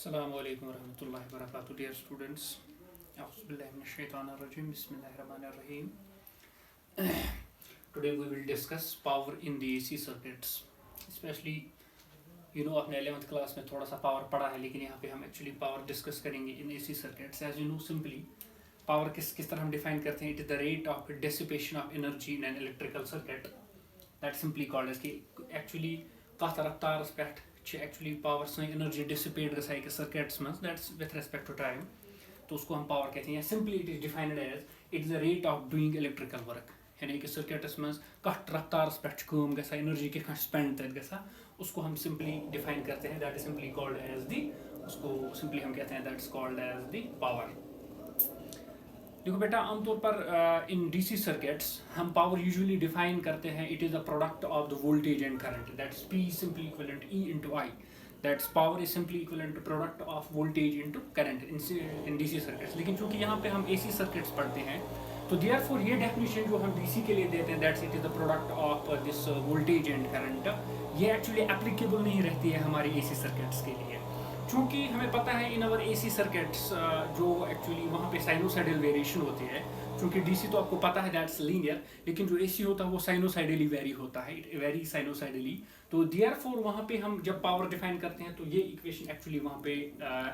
Assalamualaikum warahmatullahi wabarakatuh, dear students. Auzubillahi minash-shaytanir-rajim. Bismillahir-rahmanir-rahim. Today we will discuss power in the AC circuits. Especially, आपने 11th class में थोड़ा सा power पढ़ा है, लेकिन यहाँ पे हम एक्चुअली पावर डिस्कस करेंगे इन AC circuits. As you know, simply power किस तरह हम डिफाइन करते हैं. It is the rate of dissipation of energy in an electrical circuit. That's simply called as कि actually कथ रफ्तारस पे actually power से energy dissipate गई है circuits में. That's with respect to time. तो उसको हम power कहते हैं. Simply it is defined as it is the rate of doing electrical work. यानी कि circuits में कथ रफ्तारस पे काम गई energy के खास spend तक गई उसको हम simply define करते हैं. That is simply called as the उसको simply हम कहते हैं that's called as the power. देखो बेटा, आमतौर पर इन डीसी सर्किट्स हम पावर यूजुअली डिफाइन करते हैं. It is a product of the voltage and current. That's P simply equivalent E into I. That's power is simply equivalent to product of voltage into current in DC circuits. लेकिन चूंकि यहाँ पे हम AC circuits पढ़ते हैं तो therefore ये definition जो हम डीसी के लिए देते हैं that's it is the product of this voltage and current, ये एक्चुअली एप्लीकेबल नहीं रहती है हमारी एसी सर्किट्स के लिए. चूँकि हमें पता है इन अवर एसी सर्किट्स जो एक्चुअली वहाँ पे साइनोसाइडल वेरिएशन होती है. चूँकि डीसी तो आपको पता है दैट्स लीनियर, लेकिन जो एसी होता है वो साइनोसाइडली वेरी होता है. It vary sinusoidally. तो देयरफॉर वहाँ पे हम जब पावर डिफाइन करते हैं तो ये इक्वेशन एक्चुअली वहाँ पे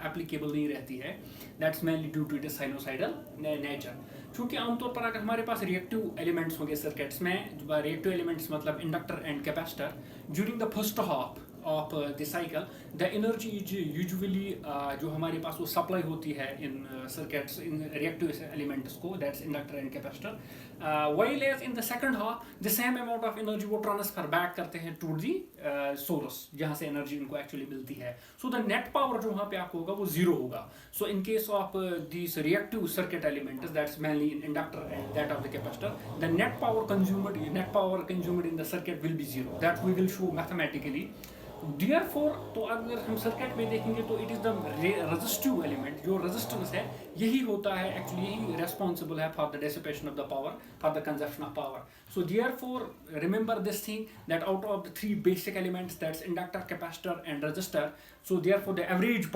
एप्लीकेबल नहीं रहती है. That's mainly due to it sinusoidal nature. चूँकि आमतौर पर अगर हमारे पास रिएक्टिव एलिमेंट्स होंगे सर्किट्स में, रिएक्टिव एलिमेंट्स मतलब inductor and capacitor, during the first half of the cycle the energy is usually जो हमारे पास वो सप्लाई होती है इन circuits इन reactive elements को, that's inductor and capacitor, while as in the second half the same amount of energy वो transfer back करते हैं to the source जहाँ से energy इनको actually मिलती है. So the net power जो वहाँ पे आपको होगा वो zero होगा. So in case of these reactive circuit elements, that's mainly in inductor and that of the capacitor, the net power consumed in the circuit will be zero. That we will show mathematically. Therefore, तो अगर हम circuit में देखेंगे तो it is the resistive element. जो resistance है यही होता है एक्चुअली, यही रेस्पॉन्सिबल है for the dissipation of the power, for the consumption of power. So therefore remember this thing that out of the three basic elements that's inductor, capacitor and resistor, so therefore the average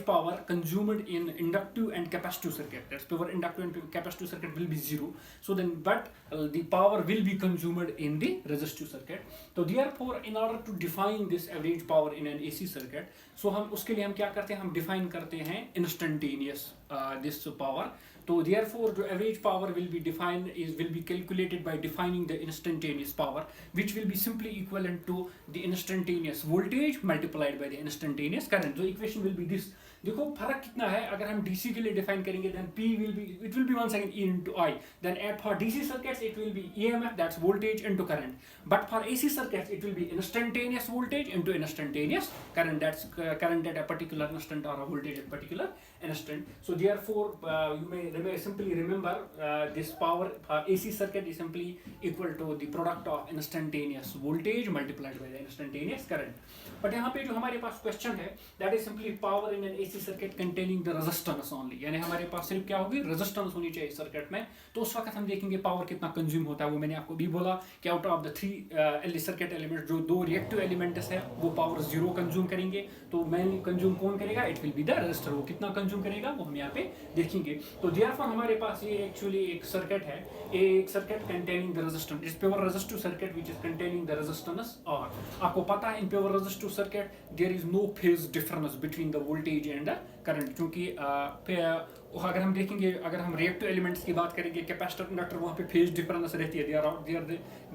power consumed in inductive and capacitive circuit, that's pure inductive and capacitive circuit will be zero. So then but the power will be consumed in the resistive circuit. So therefore in order to define this average power in an AC circuit, so हम उसके लिए हम क्या करते हैं, हम define करते हैं instantaneous this power. So therefore the average power will be calculated by defining the instantaneous power, which will be simply equivalent to the instantaneous voltage multiplied by the instantaneous current. So equation will be this. देखो फर्क कितना है. अगर हम DC के लिए define करेंगे then P will be once again E into I. Then for DC circuits it will be EMF, that's voltage into current. But for AC circuits it will be instantaneous voltage into instantaneous current, that's current at a particular instant or a voltage at a particular instant. So therefore you may simply remember this power for AC circuit is simply equal to the product of instantaneous voltage multiplied by the instantaneous current. But यहाँ पे जो हमारे पास question है that is simply power in an AC circuit containing the resistance only. यानी हमारे पास सिर्फ क्या होगी, रेजिस्टेंस होनी चाहिए सर्किट में. तो उस वक्त हम देखेंगे पावर कितना कंज्यूम होता है. वो मैंने आपको भी बोला कि out of the three circuit element जो दो रिएक्टिव एलिमेंट्स है वो पावर जीरो कंज्यूम करेंगे. तो मेनली कंज्यूम कौन करेगा, it will be the resistor. वो कितना कंज्यूम करेगा वो हम यहाँ पे देखेंगे. तो देयरफॉर हमारे पास ये एक्चुअली एक सर्किट है, एक circuit containing the resistance. It's pure resistive circuit which is containing the resistance. और आपको पता है in pure resistive circuit there is no phase difference between the voltage and the current. क्योंकि अगर हम देखेंगे, अगर हम रिएक्टिव एलिमेंट्स की बात करेंगे, कैपेसिटर, इंडक्टर, वहाँ पे फेज डिफरेंस रहती है,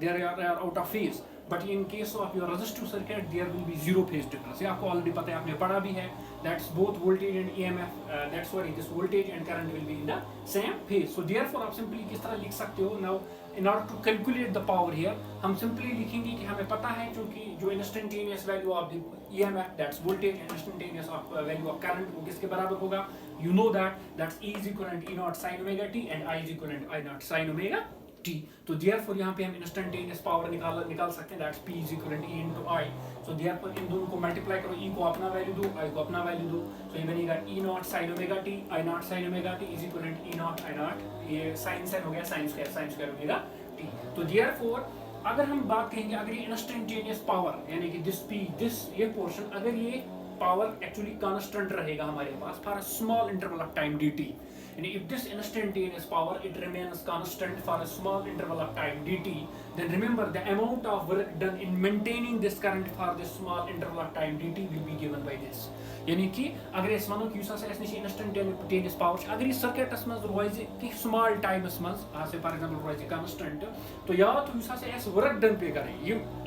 they are out of phase. But in case of your resistive circuit there will be zero phase difference. ये आपको ऑलरेडी पता है, आपने पढ़ा भी है. That's both voltage and EMF, that's sorry this voltage and current will be in the same phase. So therefore आप simply किस तरह लिख सकते हो, now in order to calculate the power here हम simply लिखेंगे कि हमें पता है क्योंकि जो instantaneous value of the EMF that's voltage and instantaneous of value of current वो किसके बराबर होगा. You know that's E is equivalent E naught sin omega t and I is equivalent I naught sin omega t. तो therefore यहाँ पे हम instantaneous power निकाल सकते हैं, that's P is equivalent E into I. So therefore इन दोनों को multiply करो, E को अपना वैल्यू दो, I को अपना वैल्यू दो. So ये बनेगा E naught sin omega t I naught sin omega t is equivalent E naught I naught, ये sin हो गया sin square omega t. तो therefore अगर हम बात करेंगे, अगर ये इंस्टेंटेनियस पावर यानी कि दिस ये पोर्शन अगर ये पावर एक्चुअली कांस्टेंट रहेगा हमारे पास for a small interval of time dt, and if this instantaneous power it remains constant for a small interval of time dt, then remember the amount of work done in maintaining this current for this small interval of time dt will be given by this. यानी कि अगर अस वनो कि instantaneous power अगर यह circuits मज रोज कि small times मज फॉर एग्जांपल रोज कांस्टेंट, तो याद थो वर्क डन पे करें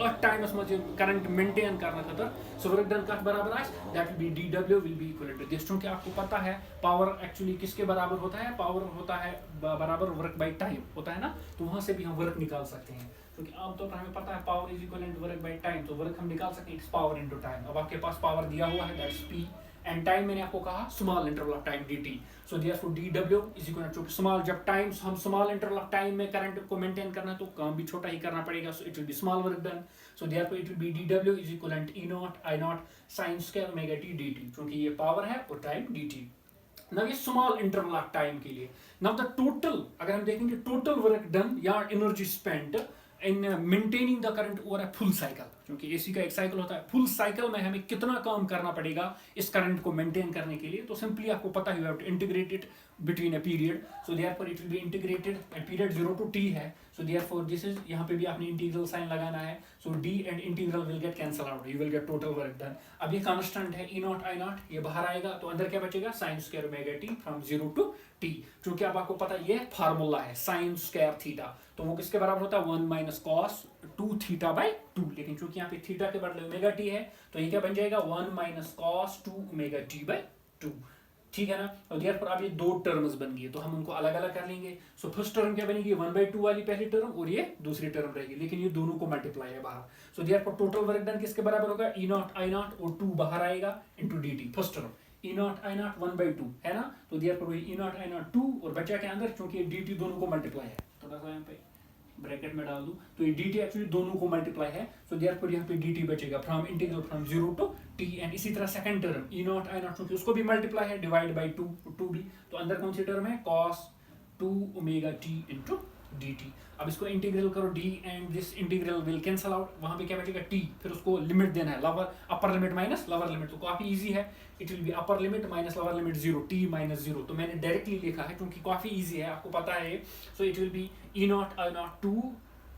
अथ टाइमस मज करंट मेंटेन करने खतर सो वर्क डन कत बराबर that will be dw will be equal to this. चूंकि आपको पता है पावर एक्चुअली किसके बराबर होता है, पावर होता है बराबर वर्क बाय टाइम होता है ना, तो वहां से भी हम वर्क निकाल सकते हैं क्योंकि आमतौर पर हमें पता है power is equal to work by time, तो वर्क हम निकाल सकते हैं इट्स पावर इनटू टाइम। अब आपके पास पावर दिया हुआ है दैट्स p एंड टाइम मैंने आपको कहा small interval of time dt, so therefore dw is equal to small, जब टाइम हम स्मॉल इंटरवल ऑफ टाइम में करंट को मेंटेन करना है तो काम भी छोटा ही करना पड़ेगा, so it will be small work done, so therefore it will be dw is equal to e naught i naught sin square omega t dt, क्योंकि ये पावर है और टाइम dt। नाउ ये स्मॉल इंटरवल ऑफ टाइम के लिए, now the total अगर हम देखेंगे टोटल वर्क डन या energy spent in maintaining the current over a full cycle, क्योंकि एसी का एक साइकिल होता है, फुल साइकिल में हमें कितना काम करना पड़ेगा इस करंट को मेंटेन करने के लिए, तो सिंपली आपको पता है you have to integrate it between a period, so therefore it will be integrated and period 0 to t है, सो देयरफॉर दिस इज यहाँ पे भी आपने इंटीग्रल साइन लगाना है, सो d and integral will get cancel out, you will get total work done. अब ये constant है e नॉट i नॉट, ये बाहर आएगा तो अंदर क्या बचेगा sin square omega t from 0 to t, क्योंकि अब आपको पता है ये फार्मूला है sin स्क्वायर थीटा, तो वो किसके बराबर होता है 1 माइनस cos 2 थीटा बाय 2, लेकिन चूंकि यहाँ पे थीटा के बदले ओमेगा t है तो ये क्या बन जाएगा 1 minus cos 2 omega t by 2, ठीक है ना। और देयरफॉर अब ये दो टर्म्स बन गई तो हम उनको अलग अलग कर लेंगे, सो फर्स्ट टर्म क्या बनेगी 1/2 वाली पहली टर्म और ये दूसरी टर्म रहेगी, लेकिन ये दोनों को मल्टीप्लाई है बाहर, so therefore total work done किसके बराबर होगा e नॉट i नॉट और 2 बाहर आएगा into dt, first term e naught i not 1/2 है ना, तो therefore e naught i not 2 और बचा के अंदर क्योंकि dt दोनों को मल्टीप्लाई है, थोड़ा सा यहाँ पे ब्रैकेट में डाल दूं तो ये dt एक्चुअली दोनों को मल्टीप्लाई है, सो देयरफॉर यहाँ पे dt बचेगा from integral from 0 to t, and इसी तरह second term e naught i not क्योंकि उसको भी मल्टीप्लाई है डिवाइड बाय 2 भी, तो अंदर कौन सी टर्म है cos 2 omega t into dt। अब इसको इंटीग्रल करो d and this integral will cancel out, वहां पे क्या बचेगा t, फिर उसको लिमिट देना है lower upper limit minus lower limit, तो काफी इजी है, it will B upper limit minus lower limit 0 t minus 0, तो मैंने डायरेक्टली लिखा है क्योंकि काफी इजी है आपको पता है, सो it will B e naught i not 2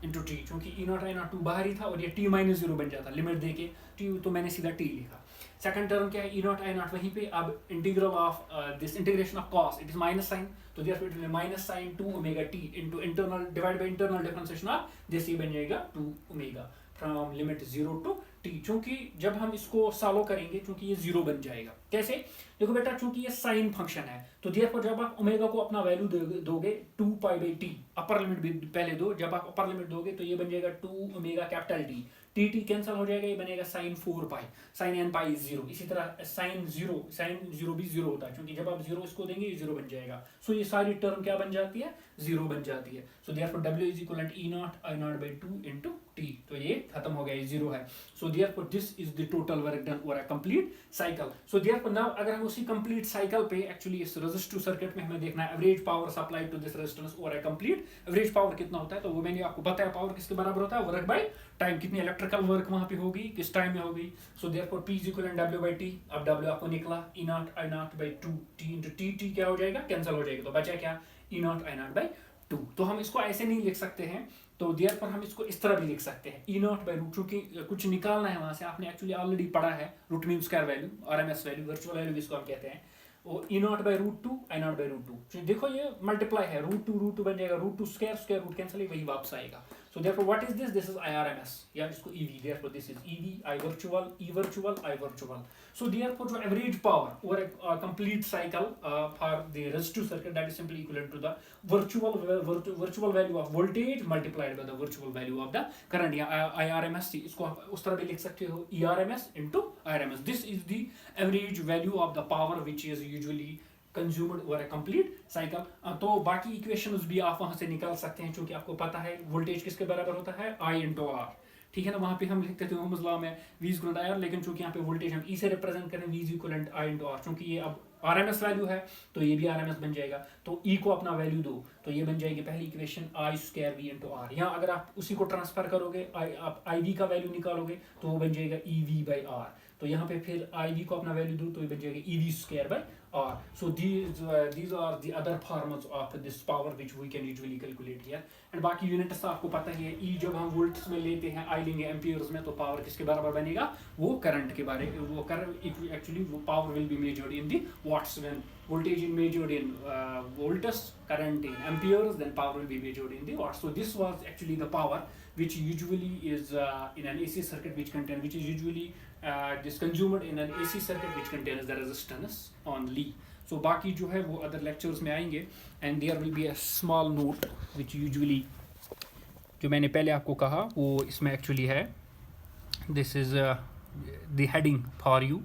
into T, क्योंकि e नॉट i नॉट 2 बाहर ही था और ये t माइनस 0 बन जाता लिमिट देके t, तो मैंने सीधा t लिखा। सेकंड टर्म क्या है e नॉट i नॉट वहीं पे, अब integral of this integration of cos it is minus sine, तो therefore it will minus sine 2 omega t into internal divide by internal differentiation of this, ये बन जाएगा 2 omega from limit 0 to t, क्योंकि जब हम इसको सॉल्व करेंगे क्योंकि ये 0 बन जाएगा, कैसे देखो बेटा, क्योंकि ये साइन फंक्शन है तो देयरफॉर जब आप ओमेगा को अपना वैल्यू दोगे 2 pi by t, upper limit भी पहले दो, जब आप अपर लिमिट दोगे तो ये बन जाएगा 2 omega capital t, t cancel हो जाएगा, ये बनेगा sin 4 पाई, sin n पाई 0, इसी तरह sin 0 भी 0 होता है क्योंकि जब आप 0 इसको देंगे ये 0 बन जाएगा, सो ये सारी टर्म क्या बन जाती है 0 बन जाती है, so therefore w is equal to e naught i naught by 2 into t, तो ये खत्म हो गया, ये 0 है, so therefore this is the total work done over a complete cycle. So therefore now अगर हम उसी कंप्लीट साइकिल पे एक्चुअली इस रेजिस्टिव सर्किट में हमें देखना है average power supplied to this resistance over a complete, average power कितना होता है, तो वो मैंने आपको बताया पावर किसके बराबर होता है वर्क बाय टाइम, कितनी इलेक्ट्रिकल वर्क वहां पे होगी किस टाइम में होगी, so therefore p is equal to w by t, अब w आपको निकला e naught i naught by 2 t into t क्या हो जाएगा कैंसिल हो जाएगा, तो बचा क्या e naught i naught by 2, तो हम इसको ऐसे नहीं लिख सकते हैं, तो देयरफॉर हम इसको इस तरह भी लिख सकते हैं e नॉट बाय रूट, क्योंकि कुछ निकालना है वहां से, आपने एक्चुअली ऑलरेडी पढ़ा है root mean square value, RMS value, virtual value जिसको हम कहते हैं, और e naught by root 2 i naught by root 2, देखो ये मल्टीप्लाई है, रूट 2 बन जाएगा, रूट 2 स्क्वायर रूट कैंसिल, वही वापस आएगा, so therefore what is this, this is IRMS या इसको EV, therefore this is EV I virtual E virtual I virtual, so therefore जो average power over a complete cycle for the resistive circuit that is simply equivalent to the virtual value of voltage multiplied by the virtual value of the current, या IRMS, इसको आप उस तरह भी लिख सकते हो ERMS into IRMS, this is the average value of the power which is usually consumed over a complete cycle, तो बाकी इक्वेशंस भी आप वहां से निकाल सकते हैं, क्योंकि आपको पता है वोल्टेज किसके बराबर होता है I इंटू आर, ठीक है ना, वहां पे हम लिखते थे ओम्स लॉ में V is equal to I, लेकिन चूंकि यहाँ पे वोल्टेज हम E से रिप्रेजेंट करें V is equal to I into R, क्योंकि ये अब RMS वैल्यू है तो ये भी RMS बन जाएगा। तो E को अपना वैल्यू दो तो ये बन जाएगी पहली इक्वेशन I² V × R। यहाँ अगर आप उसी को ट्रांसफर करोगे आप IV का वैल्यू निकालोगे तो वो बन जाएगा EV/R। तो यहाँ पे फिर IV को अपना वैल्यू दो तो ये बन जाएगा EV² R. So these are the other forms of this power which we can usually calculate here. And बाकी यूनिट्स आपको पता ही है, E जब हम वोल्ट्स में लेते हैं, I लेंगे एम्पियर्स में, तो पावर किसके बराबर बनेगा, वो करंट के बारे वो एक्चुअली वो power will be measured in the watts when voltage is measured in volts, current in amperes, then power will be measured in the watts. So this was actually the power which usually is in an AC circuit which is usually is consumed in an AC circuit which contains the resistance only. So बाकी जो है वो other lectures में आएंगे, and there will be a small note which usually जो मैंने पहले आपको कहा वो इसमें actually है. This is the heading for you.